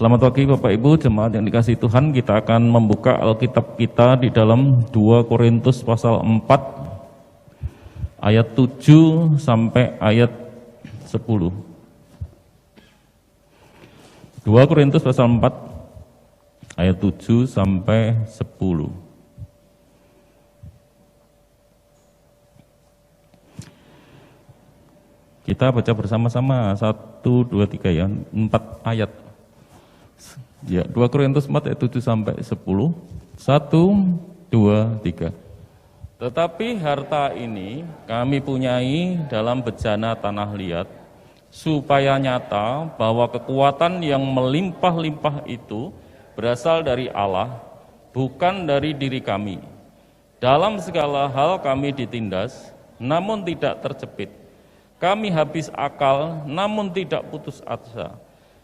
Selamat pagi Bapak Ibu, jemaat yang dikasihi Tuhan. Kita akan membuka Alkitab kita di dalam 2 Korintus pasal 4 ayat 7 sampai ayat 10. 2 Korintus pasal 4 ayat 7 sampai 10. Kita baca bersama-sama 1, 2, 3 ya, 4 ayat. Ya, 2 Korintus 4 ayat 7 sampai 10. 1, 2, 3. Tetapi harta ini kami punyai dalam bejana tanah liat, supaya nyata bahwa kekuatan yang melimpah-limpah itu berasal dari Allah, bukan dari diri kami. Dalam segala hal kami ditindas, namun tidak terjepit. Kami habis akal, namun tidak putus asa.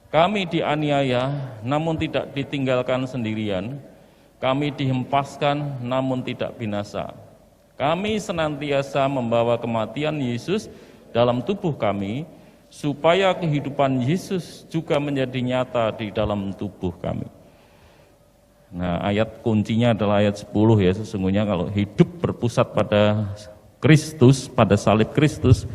Kami dianiaya, namun tidak ditinggalkan sendirian. Kami dihempaskan, namun tidak binasa. Kami senantiasa membawa kematian Yesus dalam tubuh kami, supaya kehidupan Yesus juga menjadi nyata di dalam tubuh kami. Nah, ayat kuncinya adalah ayat 10 ya. Sesungguhnya kalau hidup berpusat pada Kristus, pada salib Kristus,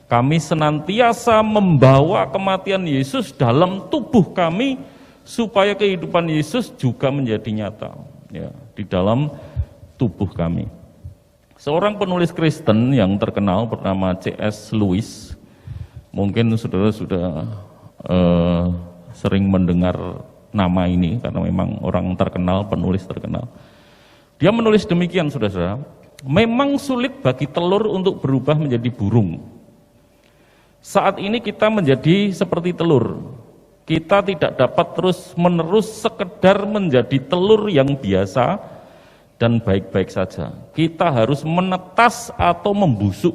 kami senantiasa membawa kematian Yesus dalam tubuh kami, supaya kehidupan Yesus juga menjadi nyata ya, di dalam tubuh kami. Seorang penulis Kristen yang terkenal bernama C.S. Lewis, mungkin saudara sudah sering mendengar nama ini karena memang orang terkenal, penulis terkenal. Dia menulis demikian, saudara, memang sulit bagi telur untuk berubah menjadi burung. Saat ini kita menjadi seperti telur. Kita tidak dapat terus-menerus sekedar menjadi telur yang biasa dan baik-baik saja. Kita harus menetas atau membusuk.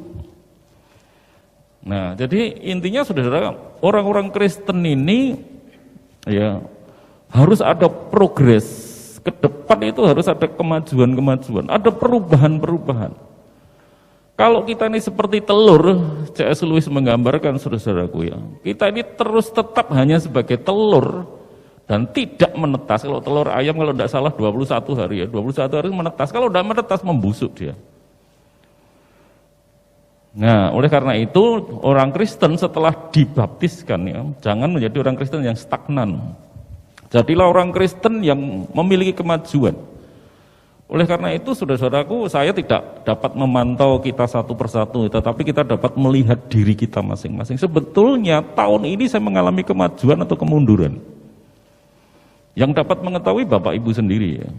Nah, jadi intinya saudara, orang-orang Kristen ini ya harus ada progres. Ke depan itu harus ada kemajuan-kemajuan, ada perubahan-perubahan. Kalau kita ini seperti telur, C.S. Lewis menggambarkan, saudara-saudaraku ya, kita ini terus tetap hanya sebagai telur dan tidak menetas. Kalau telur ayam kalau tidak salah 21 hari ya, 21 hari menetas. Kalau tidak menetas membusuk dia. Nah, oleh karena itu orang Kristen setelah dibaptiskan ya, jangan menjadi orang Kristen yang stagnan. Jadilah orang Kristen yang memiliki kemajuan. Oleh karena itu, saudara-saudaraku, saya tidak dapat memantau kita satu persatu, tetapi kita dapat melihat diri kita masing-masing. Sebetulnya tahun ini saya mengalami kemajuan atau kemunduran. Yang dapat mengetahui Bapak Ibu sendiri ya.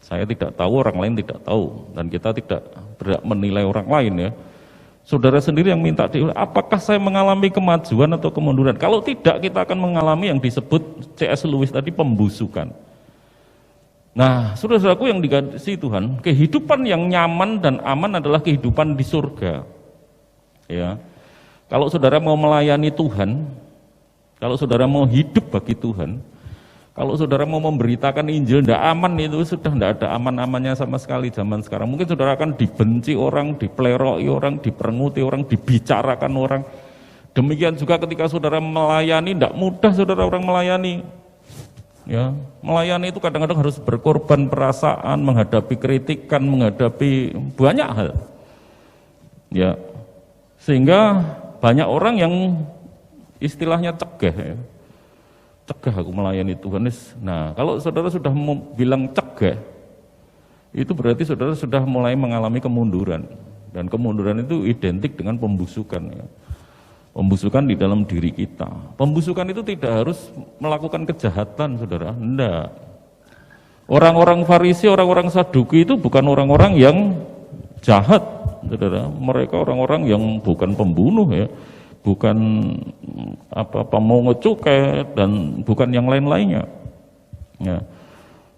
Saya tidak tahu, orang lain tidak tahu, dan kita tidak berhak menilai orang lain ya. Saudara sendiri yang minta apakah saya mengalami kemajuan atau kemunduran? Kalau tidak, kita akan mengalami yang disebut C.S. Lewis tadi, pembusukan. Nah, saudara-saudaraku yang dikasihi Tuhan, kehidupan yang nyaman dan aman adalah kehidupan di surga. Ya. Kalau saudara mau melayani Tuhan, kalau saudara mau hidup bagi Tuhan, kalau saudara mau memberitakan Injil, tidak aman itu sudah tidak ada aman-amannya sama sekali zaman sekarang. Mungkin saudara akan dibenci orang, dipeleroki orang, diperenguti orang, dibicarakan orang. Demikian juga ketika saudara melayani, tidak mudah saudara orang melayani. Ya, melayani itu kadang-kadang harus berkorban perasaan, menghadapi kritikan, menghadapi banyak hal. Ya, sehingga banyak orang yang istilahnya cegah ya. Cegah aku melayani Tuhan. Nah, kalau saudara sudah bilang cegah, itu berarti saudara sudah mulai mengalami kemunduran. Dan kemunduran itu identik dengan pembusukan ya. Pembusukan di dalam diri kita. Pembusukan itu tidak harus melakukan kejahatan, saudara. Enggak. Orang-orang Farisi, orang-orang Saduki itu bukan orang-orang yang jahat, saudara. Mereka orang-orang yang bukan pembunuh ya, bukan apa-apa mau ngecukai dan bukan yang lain-lainnya. Ya.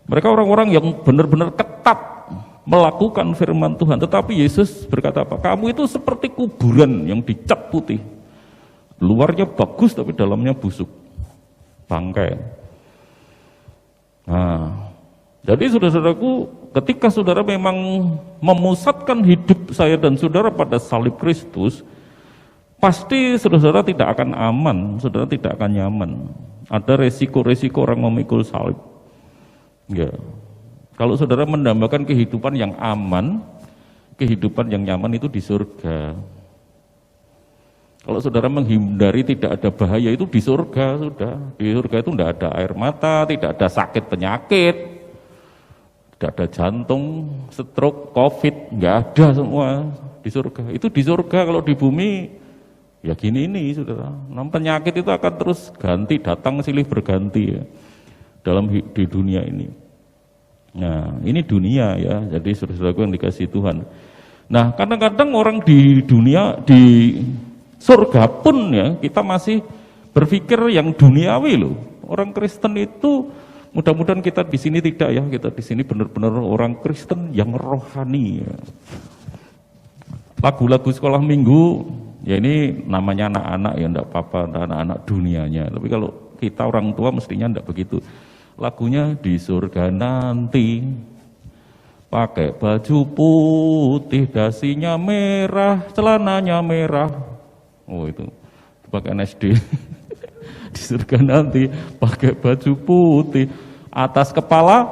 Mereka orang-orang yang benar-benar ketat melakukan firman Tuhan. Tetapi Yesus berkata apa? Kamu itu seperti kuburan yang dicat putih. Luarnya bagus tapi dalamnya busuk, bangkai. Nah, jadi saudara-saudaraku, ketika saudara memang memusatkan hidup saya dan saudara pada salib Kristus, pasti saudara tidak akan aman, saudara tidak akan nyaman. Ada resiko-resiko orang memikul salib. Ya. Kalau saudara mendambakan kehidupan yang aman, kehidupan yang nyaman itu di surga. Kalau saudara menghindari tidak ada bahaya itu di surga sudah. Di surga itu tidak ada air mata, tidak ada sakit penyakit, tidak ada jantung, stroke, covid, nggak ada semua di surga. Itu di surga. Kalau di bumi ya gini ini saudara. Nah, penyakit itu akan terus ganti, datang silih berganti ya, dalam di dunia ini. Nah ini dunia ya. Jadi saudara-saudaraku yang dikasihi Tuhan. Nah kadang-kadang orang di dunia di surga pun ya kita masih berpikir yang duniawi loh. Orang Kristen itu mudah-mudahan kita di sini tidak ya, kita di sini benar-benar orang Kristen yang rohani. Ya. Lagu-lagu sekolah minggu ya ini namanya anak-anak ya enggak apa-apa, anak-anak dunianya. Tapi kalau kita orang tua mestinya enggak begitu. Lagunya di surga nanti pakai baju putih, dasinya merah, celananya merah. Oh itu pakai SD. Di surga nanti pakai baju putih, atas kepala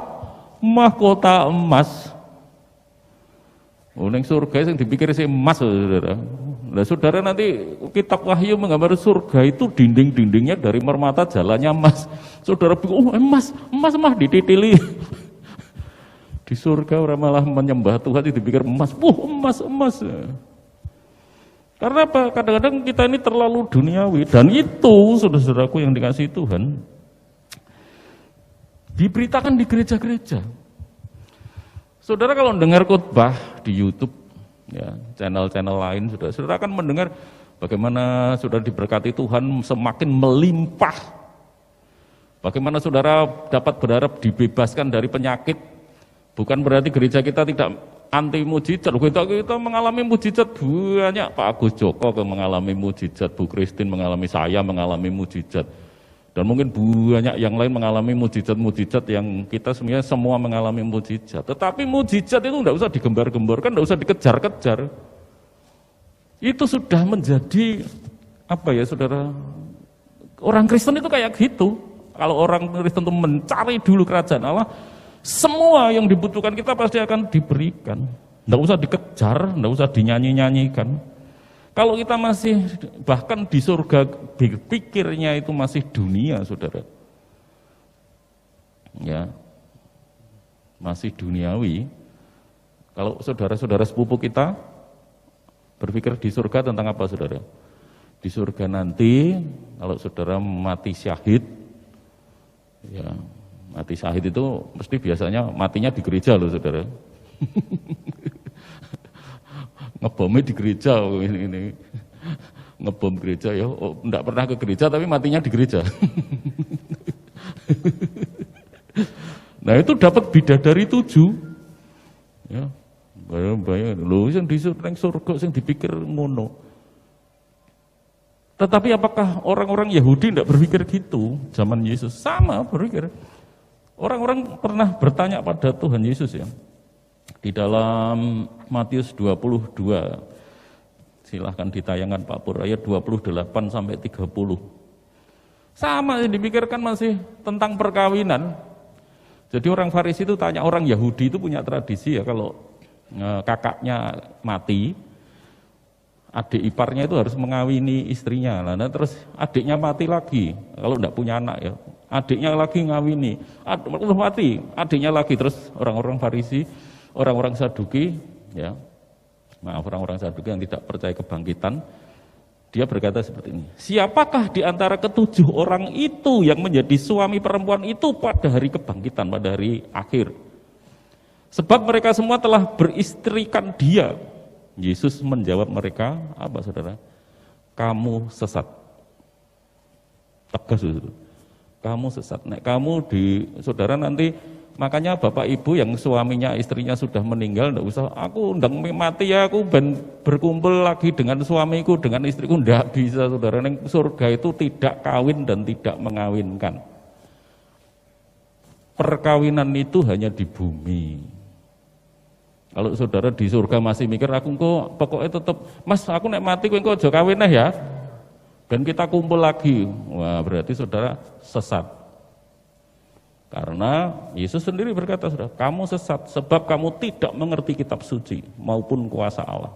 mahkota emas. Oh neng surga yang dipikir si emas saudara. Nah saudara nanti kitab Wahyu menggambar surga itu dinding-dindingnya dari permata, jalannya emas. Saudara pikir oh emas dititili. Di surga orang malah menyembah Tuhan itu dipikir emas. Emas. Karena apa? Kadang-kadang kita ini terlalu duniawi. Dan itu, saudara-saudaraku yang dikasihi Tuhan, diberitakan di gereja-gereja. Saudara kalau dengar khotbah di YouTube, ya, channel-channel lain, saudara akan mendengar bagaimana saudara diberkati Tuhan semakin melimpah. Bagaimana saudara dapat berharap dibebaskan dari penyakit. Bukan berarti gereja kita tidak anti mujizat, kita mengalami mujizat banyak. Pak Agus Joko mengalami mujizat, Bu Christine mengalami, saya mengalami mujizat, dan mungkin banyak yang lain mengalami mujizat-mujizat yang kita semuanya semua mengalami mujizat. Tetapi mujizat itu tidak usah digembar-gemborkan, tidak usah dikejar-kejar. Itu sudah menjadi apa ya saudara? Orang Kristen itu kayak gitu. Kalau orang Kristen itu mencari dulu kerajaan Allah, semua yang dibutuhkan kita pasti akan diberikan. Tidak usah dikejar, tidak usah dinyanyi-nyanyikan. Kalau kita masih bahkan di surga berpikirnya itu masih dunia, saudara. Ya, masih duniawi. Kalau saudara-saudara sepupu kita berpikir di surga tentang apa, saudara? Di surga nanti, kalau saudara mati syahid, ya. Mati syahid itu mesti biasanya matinya di gereja loh saudara. Ngebomnya di gereja ini. Ngebom gereja ya, enggak pernah ke gereja tapi matinya di gereja. Nah itu dapat bidadari 7. Ya, bayang loh yang di surga yang dipikir ngono. Tetapi apakah orang-orang Yahudi enggak berpikir gitu zaman Yesus? Sama berpikir. Orang-orang pernah bertanya pada Tuhan Yesus ya. Di dalam Matius 22, silahkan ditayangkan Pak Pur, ayat 28 sampai 30. Sama yang dipikirkan masih tentang perkawinan. Jadi orang Farisi itu tanya, orang Yahudi itu punya tradisi ya kalau kakaknya mati, adik iparnya itu harus mengawini istrinya. Nah, terus adiknya mati lagi, kalau enggak punya anak ya. Adiknya lagi ngawini, mati, adiknya lagi. Terus orang-orang Farisi, orang-orang Saduki, ya, maaf orang-orang Saduki yang tidak percaya kebangkitan, dia berkata seperti ini, siapakah di antara 7 orang itu yang menjadi suami perempuan itu pada hari kebangkitan, pada hari akhir? Sebab mereka semua telah beristrikan dia. Yesus menjawab mereka, apa saudara? Kamu sesat. Tegas itu. Kamu sesat. Nek kamu di saudara nanti, makanya bapak ibu yang suaminya istrinya sudah meninggal, enggak usah aku undang mati ya, aku berkumpul lagi dengan suamiku, dengan istriku, enggak bisa saudara. Neng surga itu tidak kawin dan tidak mengawinkan. Perkawinan itu hanya di bumi. Kalau saudara di surga masih mikir, aku kok pokoknya tetap, mas aku nek mati kok aja kawin ya. dan kita kumpul lagi, wah berarti saudara sesat. Karena Yesus sendiri berkata, saudara, kamu sesat sebab kamu tidak mengerti kitab suci maupun kuasa Allah.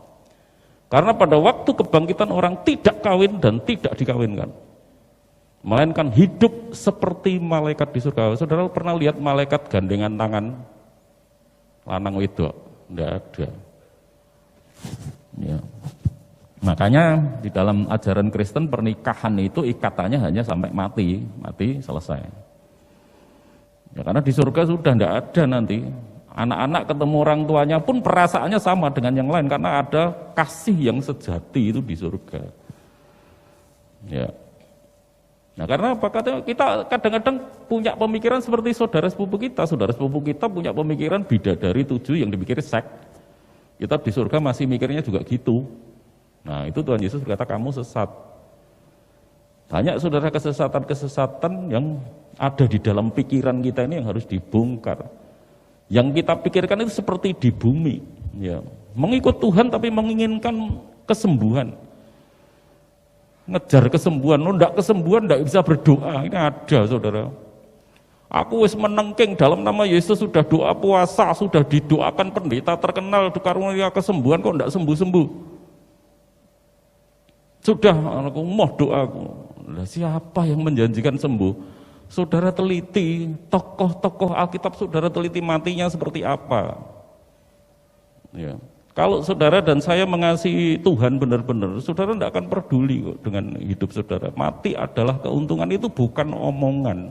Karena pada waktu kebangkitan orang tidak kawin dan tidak dikawinkan, melainkan hidup seperti malaikat di surga. Saudara pernah lihat malaikat gandengan tangan lanang wedok? Tidak ada. Ya. Makanya di dalam ajaran Kristen pernikahan itu ikatannya hanya sampai mati selesai. Ya, karena di surga sudah tidak ada nanti. Anak-anak ketemu orang tuanya pun perasaannya sama dengan yang lain karena ada kasih yang sejati itu di surga. Ya. Nah, karena apa? Katanya kita kadang-kadang punya pemikiran seperti saudara sepupu kita. Saudara sepupu kita punya pemikiran bidadari 7 yang dipikir seks. Kita di surga masih mikirnya juga gitu. Nah, itu Tuhan Yesus berkata kamu sesat. Banyak saudara kesesatan-kesesatan yang ada di dalam pikiran kita ini yang harus dibongkar. Yang kita pikirkan itu seperti di bumi, ya. Mengikut Tuhan tapi menginginkan kesembuhan. Ngejar kesembuhan, ndak kesembuhan ndak bisa berdoa. Ini ada, saudara. Aku wis menengking dalam nama Yesus, sudah doa puasa, sudah didoakan pendeta terkenal karunia kesembuhan kok ndak sembuh-sembuh. Sudah aku mau doaku. Lah siapa yang menjanjikan sembuh? Saudara teliti, tokoh-tokoh Alkitab saudara teliti matinya seperti apa. Ya. Kalau saudara dan saya mengasihi Tuhan benar-benar, saudara tidak akan peduli kok dengan hidup saudara. Mati adalah keuntungan, itu bukan omongan.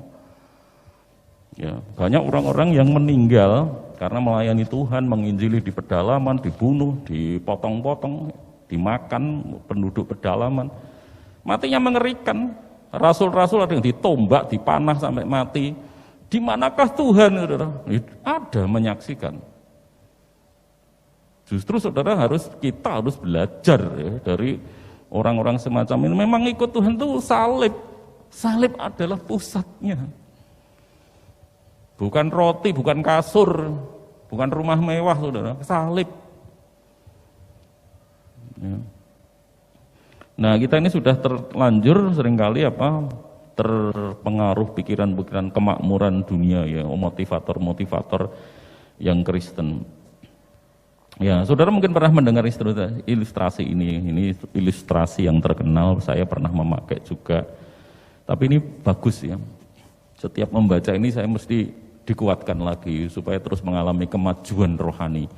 Ya, banyak orang-orang yang meninggal karena melayani Tuhan, menginjili di pedalaman, dibunuh, dipotong-potong, dimakan penduduk pedalaman. Matinya mengerikan. Rasul-rasul ada yang ditombak, dipanah sampai mati. Di manakah Tuhan, saudara? Ada menyaksikan. Justru saudara kita harus belajar ya, dari orang-orang semacam ini. Memang ikut Tuhan itu salib. Salib adalah pusatnya. Bukan roti, bukan kasur, bukan rumah mewah, saudara. Salib. Ya. Nah, kita ini sudah terlanjur seringkali terpengaruh pikiran-pikiran kemakmuran dunia ya, motivator-motivator yang Kristen. Ya, saudara mungkin pernah mendengar ilustrasi ini ilustrasi yang terkenal, saya pernah memakai juga. Tapi ini bagus ya. Setiap membaca ini saya mesti dikuatkan lagi supaya terus mengalami kemajuan rohani.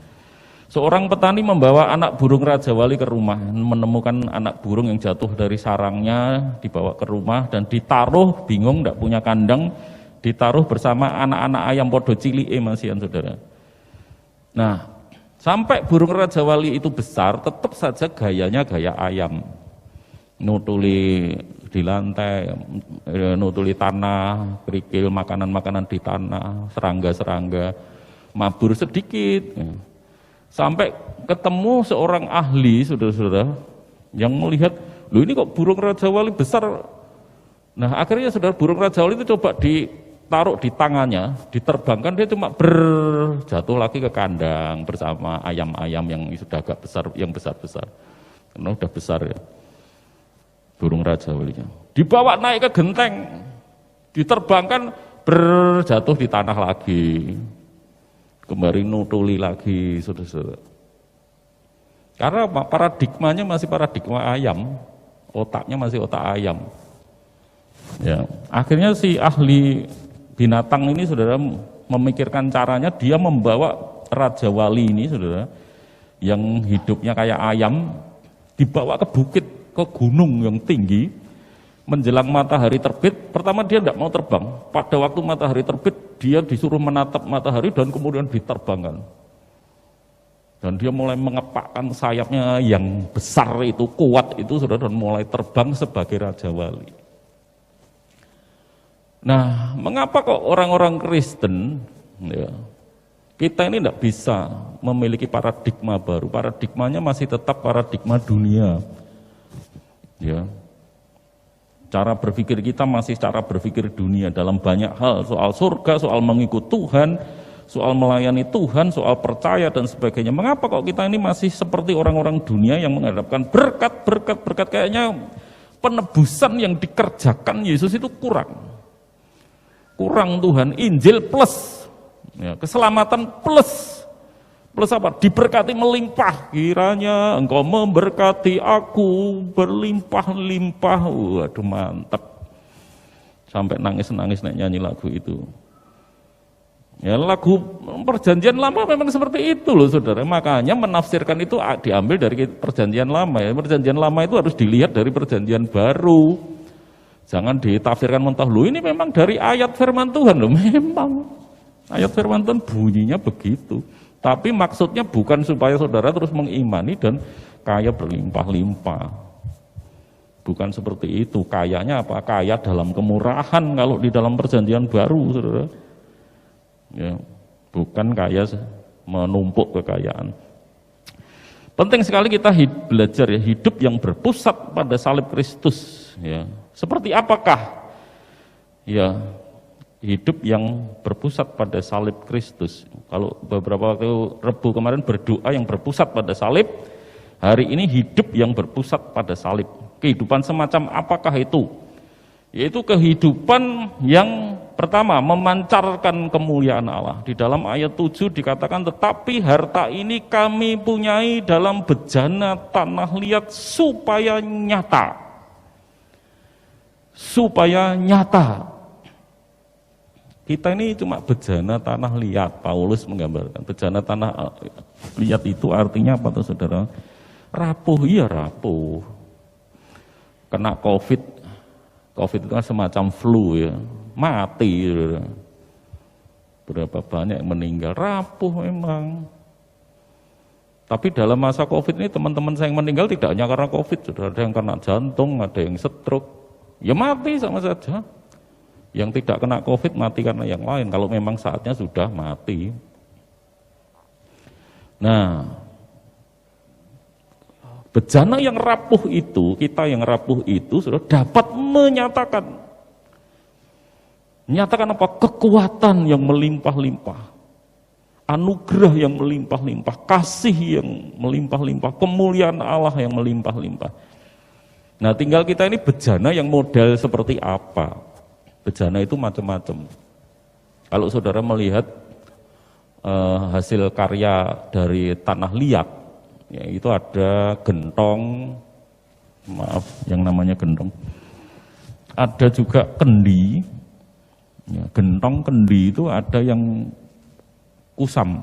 Seorang petani membawa anak burung Raja Wali ke rumah, menemukan anak burung yang jatuh dari sarangnya, dibawa ke rumah dan ditaruh, bingung tidak punya kandang, ditaruh bersama anak-anak ayam podo cilik masihan saudara. Nah, sampai burung Raja Wali itu besar, tetap saja gayanya gaya ayam. Nutuli di lantai, nutuli tanah, kerikil makanan-makanan di tanah, serangga-serangga, mabur sedikit. Sampai ketemu seorang ahli, saudara-saudara, yang melihat, loh ini kok burung Raja Wali besar. Nah akhirnya saudara, burung Raja Wali itu coba ditaruh di tangannya, diterbangkan, dia cuma jatuh lagi ke kandang bersama ayam-ayam yang sudah agak besar, yang besar-besar. Karena udah besar ya, burung Raja Walinya. Dibawa naik ke genteng, diterbangkan, jatuh di tanah lagi. Kembali nutuli lagi, saudara-saudara. Karena paradigmanya masih paradigma ayam, otaknya masih otak ayam. Ya, akhirnya si ahli binatang ini, saudara, memikirkan caranya, dia membawa Raja Wali ini, saudara, yang hidupnya kayak ayam, dibawa ke bukit, ke gunung yang tinggi. Menjelang matahari terbit, pertama dia tidak mau terbang. Pada waktu matahari terbit, dia disuruh menatap matahari dan kemudian diterbangkan. Dan dia mulai mengepakkan sayapnya yang besar itu, kuat itu, saudara, dan mulai terbang sebagai Raja Wali. Nah, mengapa kok orang-orang Kristen, ya, kita ini tidak bisa memiliki paradigma baru? Paradigmanya masih tetap paradigma dunia. Ya. Cara berpikir kita masih cara berpikir dunia dalam banyak hal, soal surga, soal mengikut Tuhan, soal melayani Tuhan, soal percaya dan sebagainya. Mengapa kok kita ini masih seperti orang-orang dunia yang mengharapkan berkat, kayaknya penebusan yang dikerjakan Yesus itu kurang. Kurang Tuhan, Injil plus, ya, keselamatan plus. Plus apa? Diberkati melimpah. Kiranya engkau memberkati aku berlimpah-limpah. Waduh mantap. Sampai nangis-nangis nyanyi lagu itu. Ya, lagu perjanjian lama memang seperti itu loh saudara. Makanya menafsirkan itu diambil dari perjanjian lama. Ya. Perjanjian lama itu harus dilihat dari perjanjian baru. Jangan ditafsirkan mentah. Loh ini memang dari ayat firman Tuhan loh. Memang ayat firman Tuhan bunyinya begitu. Tapi maksudnya bukan supaya saudara terus mengimani dan kaya berlimpah-limpah. Bukan seperti itu. Kayanya apa? Kaya dalam kemurahan kalau di dalam perjanjian baru, saudara. Ya, bukan kaya menumpuk kekayaan. Penting sekali kita belajar ya, hidup yang berpusat pada salib Kristus. Ya, seperti apakah? Ya, hidup yang berpusat pada salib Kristus. Kalau beberapa waktu Rebu kemarin berdoa yang berpusat pada salib, hari ini hidup yang berpusat pada salib. Kehidupan semacam apakah itu? Yaitu kehidupan yang pertama memancarkan kemuliaan Allah. Di dalam ayat 7 dikatakan, tetapi harta ini kami punyai dalam bejana tanah liat supaya nyata. Supaya nyata. Kita ini cuma bejana tanah liat, Paulus menggambarkan. Bejana tanah liat itu artinya apa tuh saudara? Rapuh, iya rapuh. Kena COVID itu kan semacam flu ya, mati. Berapa banyak yang meninggal, rapuh memang. Tapi dalam masa COVID ini teman-teman saya yang meninggal tidak hanya karena COVID, sudah ada yang kena jantung, ada yang stroke. Ya mati sama saja. Yang tidak kena COVID mati karena yang lain, kalau memang saatnya sudah mati. Nah, bejana yang rapuh itu, kita yang rapuh itu sudah dapat menyatakan apa? Kekuatan yang melimpah-limpah, anugerah yang melimpah-limpah, kasih yang melimpah-limpah, kemuliaan Allah yang melimpah-limpah. Nah, tinggal kita ini bejana yang model seperti apa? Bejana itu macam-macam. Kalau saudara melihat hasil karya dari tanah liat, ya, itu ada gentong, maaf yang namanya gentong. Ada juga kendi, ya, gentong kendi itu ada yang kusam,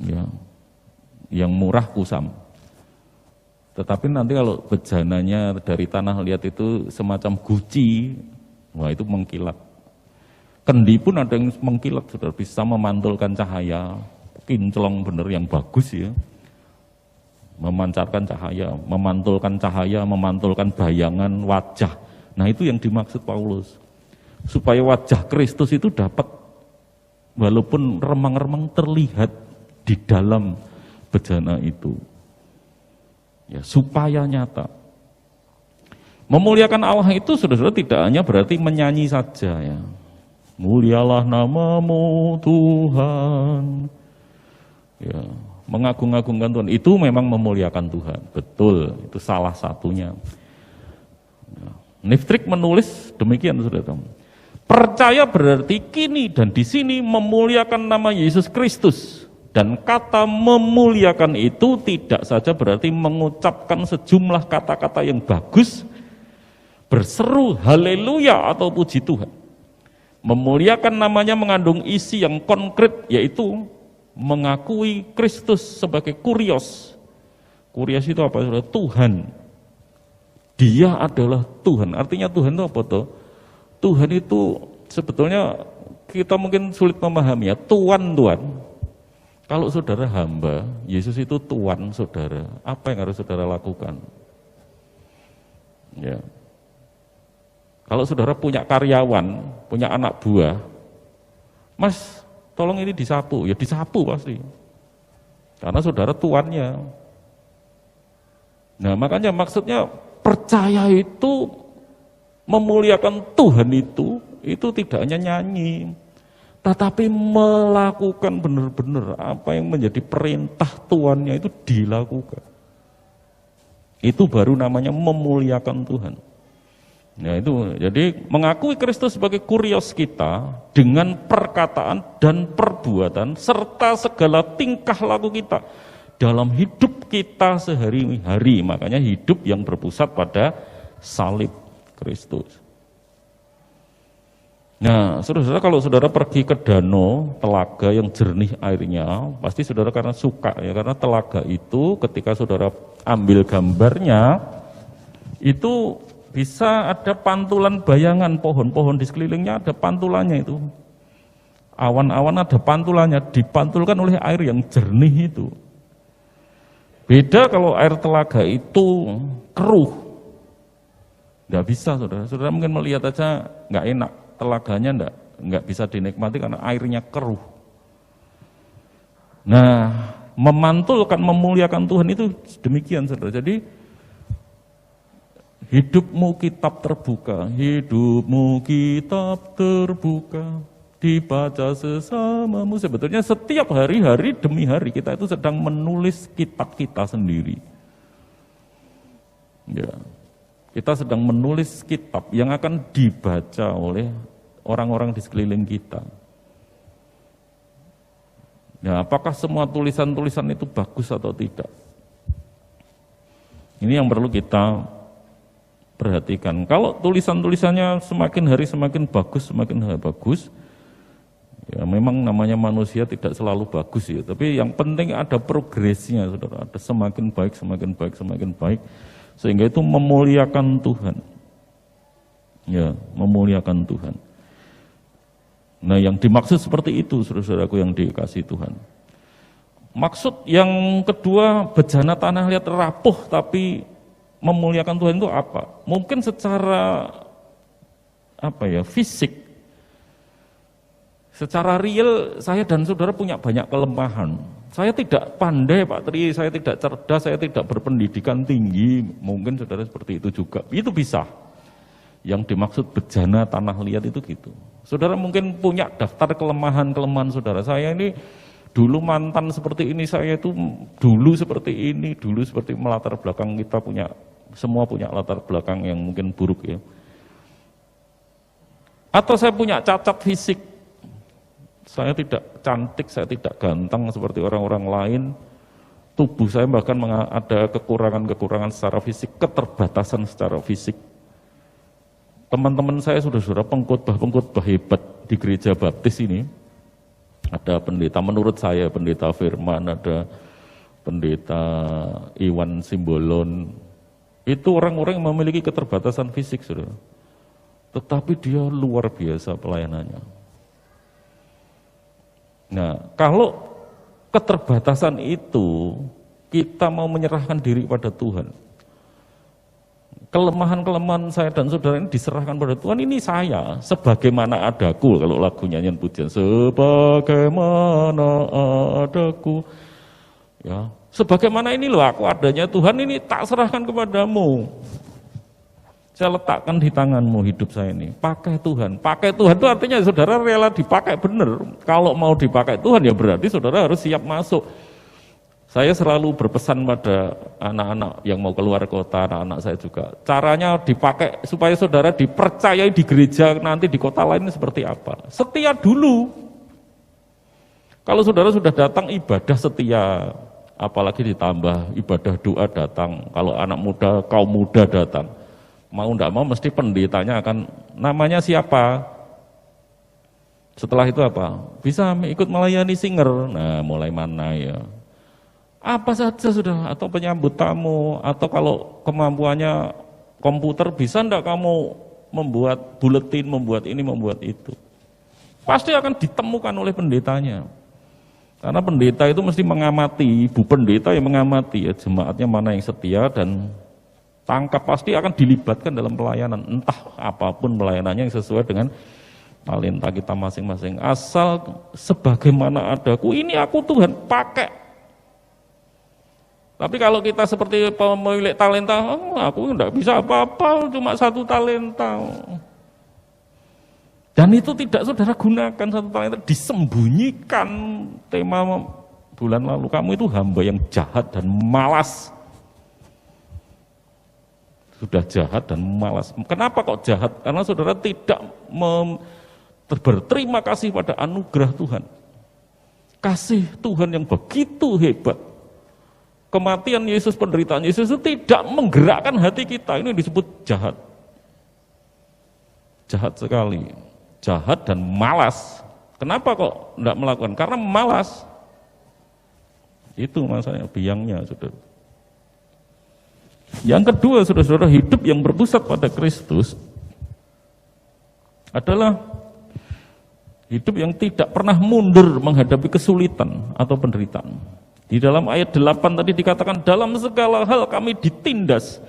ya, yang murah kusam. Tetapi nanti kalau bejananya dari tanah liat itu semacam guci, wah itu mengkilat. Kendi pun ada yang mengkilat, sudah bisa memantulkan cahaya, kinclong bener yang bagus ya. Memancarkan cahaya, memantulkan bayangan wajah. Nah itu yang dimaksud Paulus. Supaya wajah Kristus itu dapat, walaupun remang-remang terlihat di dalam bejana itu. Ya, supaya nyata. Memuliakan Allah itu saudara-saudara tidak hanya berarti menyanyi saja ya. Mulialah namamu Tuhan. Ya, mengagung-agungkan Tuhan itu memang memuliakan Tuhan. Betul, itu salah satunya. Ya. Niftrik menulis demikian saudara. Percaya berarti kini dan di sini memuliakan nama Yesus Kristus. Dan kata memuliakan itu tidak saja berarti mengucapkan sejumlah kata-kata yang bagus, berseru haleluya atau puji Tuhan. Memuliakan namanya mengandung isi yang konkret, yaitu mengakui Kristus sebagai kurios. Kurios itu apa? Tuhan. Dia adalah Tuhan. Artinya Tuhan itu apa tuh? Tuhan itu sebetulnya kita mungkin sulit memahami ya. Tuan. Kalau saudara hamba, Yesus itu Tuan saudara. Apa yang harus saudara lakukan? Ya. Kalau saudara punya karyawan, punya anak buah, Mas, tolong ini disapu. Ya disapu pasti. Karena saudara tuannya. Nah makanya maksudnya percaya itu, memuliakan Tuhan itu tidak hanya nyanyi, tetapi melakukan benar-benar apa yang menjadi perintah tuannya itu dilakukan. Itu baru namanya memuliakan Tuhan. Ya itu, jadi mengakui Kristus sebagai kurios kita dengan perkataan dan perbuatan serta segala tingkah laku kita dalam hidup kita sehari-hari. Makanya hidup yang berpusat pada salib Kristus. Nah, saudara, kalau saudara pergi ke danau, telaga yang jernih airnya, pasti saudara karena suka ya, karena telaga itu ketika saudara ambil gambarnya, itu bisa ada pantulan bayangan pohon-pohon di sekelilingnya, ada pantulannya itu. Awan-awan ada pantulannya, dipantulkan oleh air yang jernih itu. Beda kalau air telaga itu keruh. Nggak bisa, saudara. Saudara mungkin melihat aja nggak enak, telaganya nggak bisa dinikmati karena airnya keruh. Nah, memantulkan, memuliakan Tuhan itu demikian, saudara. Jadi hidupmu kitab terbuka, hidupmu kitab terbuka, dibaca sesamamu. Sebetulnya setiap hari demi hari kita itu sedang menulis kitab kita sendiri. Ya, kita sedang menulis kitab yang akan dibaca oleh orang-orang di sekeliling kita. Ya, apakah semua tulisan-tulisan itu bagus atau tidak? Ini yang perlu kita perhatikan. Kalau tulisan-tulisannya semakin hari semakin bagus, ya memang namanya manusia tidak selalu bagus ya. Tapi yang penting ada progresnya, saudara. Ada semakin baik, sehingga itu memuliakan Tuhan. Ya, memuliakan Tuhan. Nah, yang dimaksud seperti itu, saudara-saudaraku yang dikasihi Tuhan. Maksud yang kedua, bejana tanah liat rapuh tapi memuliakan Tuhan itu apa? Mungkin secara fisik, secara real saya dan saudara punya banyak kelemahan. Saya tidak pandai Pak Tri, saya tidak cerdas, saya tidak berpendidikan tinggi, mungkin saudara seperti itu juga. Itu bisa. Yang dimaksud bejana tanah liat itu gitu. Saudara mungkin punya daftar kelemahan-kelemahan saudara. Saya ini dulu mantan seperti ini, saya itu dulu seperti ini, dulu seperti melatar belakang kita semua punya latar belakang yang mungkin buruk ya. Atau saya punya cacat fisik, saya tidak cantik, saya tidak ganteng seperti orang-orang lain, tubuh saya bahkan ada kekurangan-kekurangan secara fisik, keterbatasan secara fisik. Teman-teman saya sudah pengkhotbah hebat di gereja baptis ini. Ada pendeta, menurut saya pendeta Firman, ada pendeta Iwan Simbolon. Itu orang-orang yang memiliki keterbatasan fisik, saudara. Tetapi dia luar biasa pelayanannya. Nah, kalau keterbatasan itu kita mau menyerahkan diri pada Tuhan, kelemahan-kelemahan saya dan saudara ini diserahkan pada Tuhan, ini saya sebagaimana adaku, kalau lagu nyanyian pujian, sebagaimana adaku, ya, sebagaimana ini loh aku adanya, Tuhan ini tak serahkan kepadamu, saya letakkan di tanganmu hidup saya ini, pakai Tuhan itu artinya saudara rela dipakai benar. Kalau mau dipakai Tuhan ya berarti saudara harus siap masuk. Saya selalu berpesan pada anak-anak yang mau keluar kota, anak-anak saya juga. Caranya dipakai supaya saudara dipercayai di gereja, nanti di kota lain seperti apa. Setia dulu. Kalau saudara sudah datang ibadah setia, apalagi ditambah ibadah doa datang. Kalau anak muda, kaum muda datang. Mau enggak mau mesti pendetanya akan, namanya siapa? Setelah itu apa? Bisa ikut melayani singer. Nah, mulai mana ya? Apa saja sudah, atau penyambut tamu, atau kalau kemampuannya komputer, bisa enggak kamu membuat buletin, membuat ini, membuat itu. Pasti akan ditemukan oleh pendetanya. Karena pendeta itu mesti mengamati, ibu pendeta yang mengamati ya, jemaatnya mana yang setia dan tangkap, pasti akan dilibatkan dalam pelayanan. Entah apapun pelayanannya yang sesuai dengan talenta kita masing-masing. Asal sebagaimana adaku, ini aku Tuhan, pakai. Tapi kalau kita seperti pemilik talenta, aku enggak bisa apa-apa, cuma satu talenta. Dan itu tidak saudara gunakan satu talenta, disembunyikan. Tema bulan lalu, kamu itu hamba yang jahat dan malas. Sudah jahat dan malas. Kenapa kok jahat? Karena saudara tidak berterima kasih pada anugerah Tuhan. Kasih Tuhan yang begitu hebat. Kematian Yesus, penderitaan Yesus itu tidak menggerakkan hati kita. Ini disebut jahat. Jahat sekali. Jahat dan malas. Kenapa kok tidak melakukan? Karena malas. Itu masalahnya, biangnya, saudara. Yang kedua, saudara-saudara, hidup yang berpusat pada Kristus adalah hidup yang tidak pernah mundur menghadapi kesulitan atau penderitaan. Di dalam ayat 8 tadi dikatakan, dalam segala hal kami ditindas,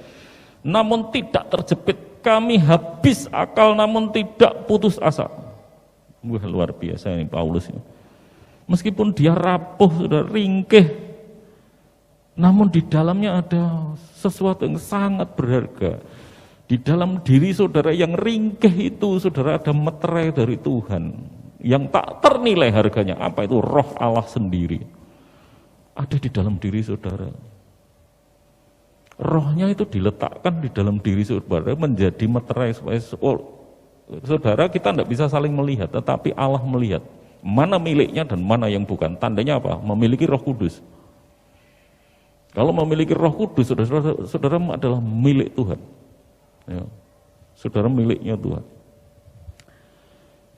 namun tidak terjepit. Kami habis akal, namun tidak putus asa. Wah, luar biasa ini Paulus. Meskipun dia rapuh, sudah ringkih, namun di dalamnya ada sesuatu yang sangat berharga. Di dalam diri saudara yang ringkih itu, saudara, ada meterai dari Tuhan yang tak ternilai harganya. Apa itu? Roh Allah sendiri ada di dalam diri saudara. Rohnya itu diletakkan di dalam diri saudara menjadi meterai supaya saudara, kita tidak bisa saling melihat, tetapi Allah melihat mana miliknya dan mana yang bukan. Tandanya apa? Memiliki Roh Kudus. Kalau memiliki Roh Kudus, saudara adalah milik Tuhan. Ya, saudara miliknya Tuhan.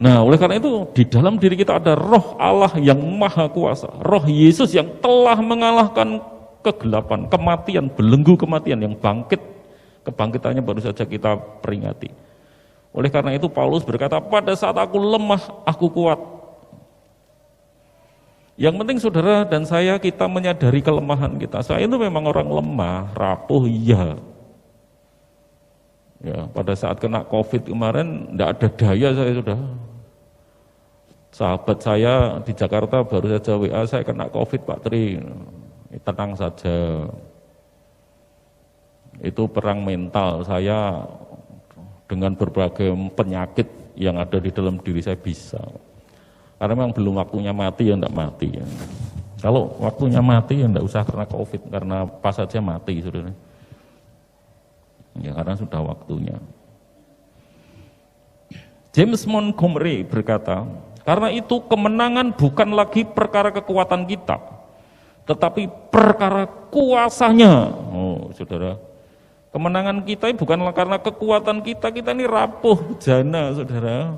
Nah, oleh karena itu di dalam diri kita ada Roh Allah yang maha kuasa, Roh Yesus yang telah mengalahkan kegelapan, kematian, belenggu kematian yang bangkit. Kebangkitannya baru saja kita peringati. Oleh karena itu Paulus berkata, pada saat aku lemah, aku kuat. Yang penting saudara dan saya, kita menyadari kelemahan kita. Saya itu memang orang lemah, rapuh, iya. Ya, pada saat kena COVID kemarin, tidak ada daya saya sudah. Sahabat saya di Jakarta baru saja WA, saya kena COVID Pak Tri. Tenang saja. Itu perang mental saya dengan berbagai penyakit yang ada di dalam diri saya bisa. Karena memang belum waktunya mati ya enggak mati. Ya. Kalau waktunya mati ya enggak usah karena COVID, karena pas saja mati saudara. Ya karena sudah waktunya. James Montgomery berkata, karena itu kemenangan bukan lagi perkara kekuatan kita, tetapi perkara kuasanya. Oh saudara, kemenangan kita bukanlah karena kekuatan kita ini rapuh, jana saudara.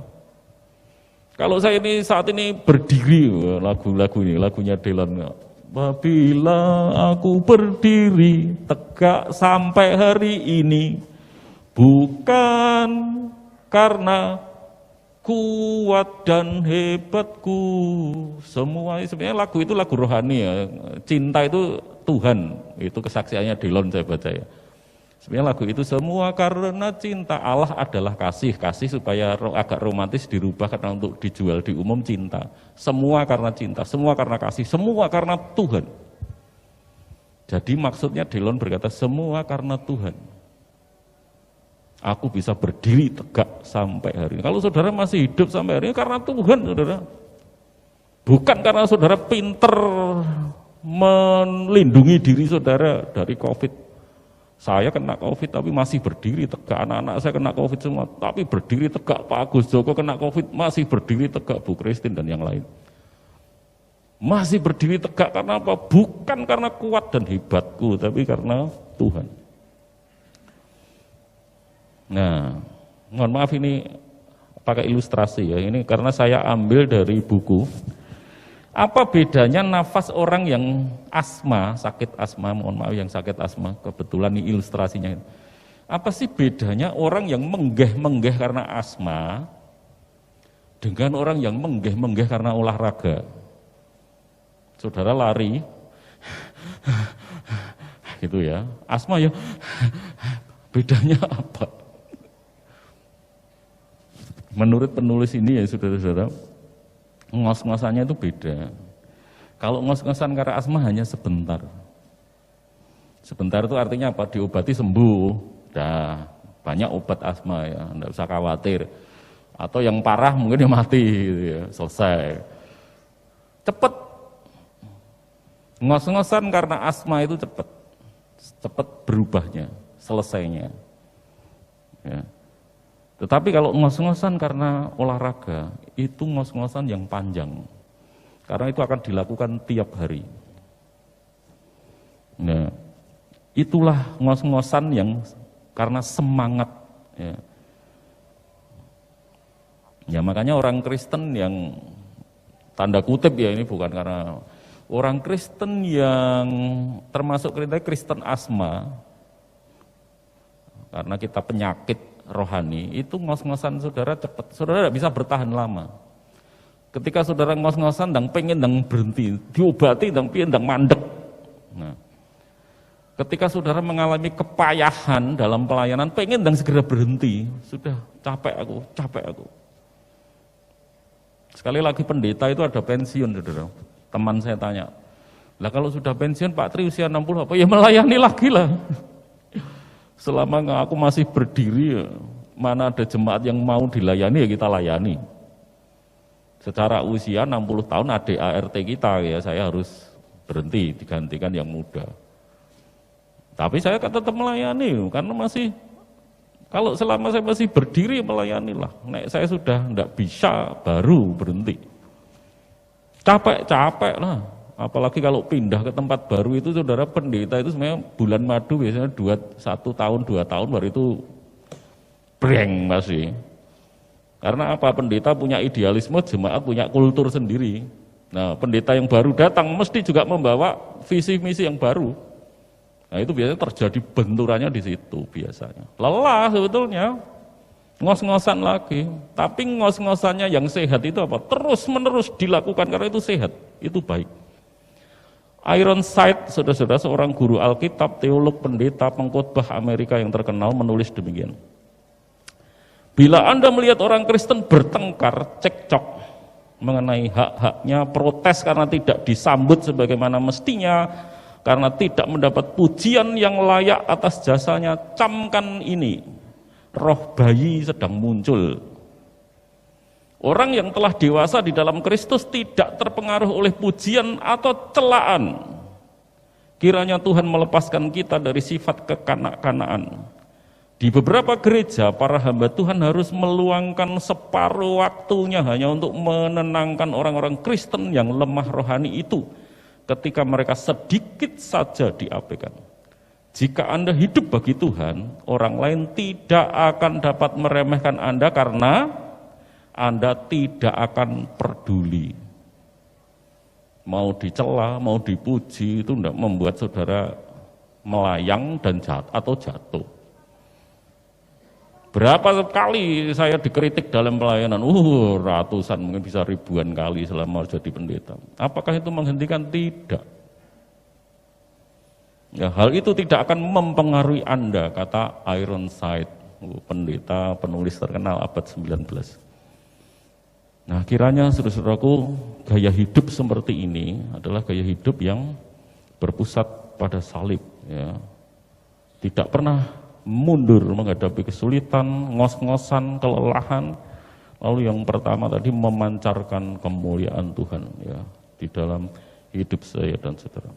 Kalau saya ini saat ini berdiri, lagu-lagu ini, lagunya Dylan. Apabila aku berdiri tegak sampai hari ini, bukan karena kuat dan hebatku. Semua sebenarnya lagu itu lagu rohani ya. Cinta itu Tuhan, itu kesaksiannya Dylan saya baca ya. Sebenarnya lagu itu semua karena cinta. Allah adalah kasih, kasih supaya agak romantis dirubah karena untuk dijual di umum cinta. Semua karena cinta, semua karena kasih, semua karena Tuhan. Jadi maksudnya Dylan berkata semua karena Tuhan. Aku bisa berdiri tegak sampai hari ini. Kalau saudara masih hidup sampai hari ini karena Tuhan saudara. Bukan karena saudara pinter melindungi diri saudara dari COVID. Saya kena COVID tapi masih berdiri tegak, anak-anak saya kena COVID semua, tapi berdiri tegak. Pak Agus Joko kena COVID, masih berdiri tegak, Bu Christine dan yang lain. Masih berdiri tegak karena apa? Bukan karena kuat dan hebatku, tapi karena Tuhan. Nah, mohon maaf ini pakai ilustrasi ya, ini karena saya ambil dari buku. Apa bedanya nafas orang yang asma, sakit asma, mohon maaf yang sakit asma, kebetulan ini ilustrasinya. Apa sih bedanya orang yang menggeh-menggeh karena asma dengan orang yang menggeh-menggeh karena olahraga? Saudara lari, gitu ya, asma ya, bedanya apa? Menurut penulis ini ya saudara-saudara, ngos-ngosannya itu beda. Kalau ngos-ngosan karena asma hanya sebentar. Sebentar itu artinya apa? Diobati sembuh. Dah, banyak obat asma ya, enggak usah khawatir. Atau yang parah mungkin dia mati gitu ya, selesai. Cepat. Ngos-ngosan karena asma itu cepat. Cepat berubahnya, selesainya. Tetapi kalau ngos-ngosan karena olahraga, itu ngos-ngosan yang panjang. Karena itu akan dilakukan tiap hari. Nah, itulah ngos-ngosan yang karena semangat. Ya makanya orang Kristen yang tanda kutip ya, ini bukan karena orang Kristen yang termasuk Kristen asma, karena kita penyakit rohani, itu ngos-ngosan saudara cepat, saudara tidak bisa bertahan lama. Ketika saudara ngos-ngosan dan pengen dan berhenti, diobati dan pengen dan mandek. Nah, ketika saudara mengalami kepayahan dalam pelayanan, pengen dan segera berhenti, sudah capek aku. Sekali lagi pendeta itu ada pensiun, saudara. Teman saya tanya, lah kalau sudah pensiun Pak Tri usia 60 apa? Ya melayani lagi lah. Selama aku masih berdiri, mana ada jemaat yang mau dilayani ya kita layani. Secara usia 60 tahun ADART kita ya, saya harus berhenti digantikan yang muda. Tapi saya tetap melayani karena masih, kalau selama saya masih berdiri melayanilah. Nek saya sudah tidak bisa baru berhenti. Capek lah. Apalagi kalau pindah ke tempat baru itu saudara, pendeta itu sebenarnya bulan madu biasanya 1 tahun 2 tahun baru itu breng masih. Karena apa? Pendeta punya idealisme, jemaat punya kultur sendiri. Nah, pendeta yang baru datang mesti juga membawa visi misi yang baru. Nah, itu biasanya terjadi benturannya di situ biasanya. Lelah sebetulnya, ngos-ngosan lagi. Tapi ngos-ngosannya yang sehat itu apa? Terus-menerus dilakukan karena itu sehat, itu baik. Ironside, saudara-saudara, seorang guru Alkitab, teolog, pendeta, pengkhotbah Amerika yang terkenal menulis demikian. Bila Anda melihat orang Kristen bertengkar, cekcok mengenai hak-haknya, protes karena tidak disambut sebagaimana mestinya, karena tidak mendapat pujian yang layak atas jasanya, camkan ini, roh bayi sedang muncul. Orang yang telah dewasa di dalam Kristus tidak terpengaruh oleh pujian atau celaan. Kiranya Tuhan melepaskan kita dari sifat kekanak-kanaan. Di beberapa gereja, para hamba Tuhan harus meluangkan separuh waktunya hanya untuk menenangkan orang-orang Kristen yang lemah rohani itu ketika mereka sedikit saja diabaikan. Jika Anda hidup bagi Tuhan, orang lain tidak akan dapat meremehkan Anda karena Anda tidak akan peduli. Mau dicela, mau dipuji, itu tidak membuat saudara melayang dan jatuh. Berapa kali saya dikritik dalam pelayanan, ratusan, mungkin bisa ribuan kali selama jadi pendeta. Apakah itu menghentikan? Tidak. Ya, hal itu tidak akan mempengaruhi Anda, kata Ironside, pendeta penulis terkenal abad 19. Nah, kiranya saudara-saudaraku, gaya hidup seperti ini adalah gaya hidup yang berpusat pada salib, ya. Tidak pernah mundur menghadapi kesulitan, ngos-ngosan, kelelahan. Lalu yang pertama tadi memancarkan kemuliaan Tuhan, ya, di dalam hidup saya dan saudara.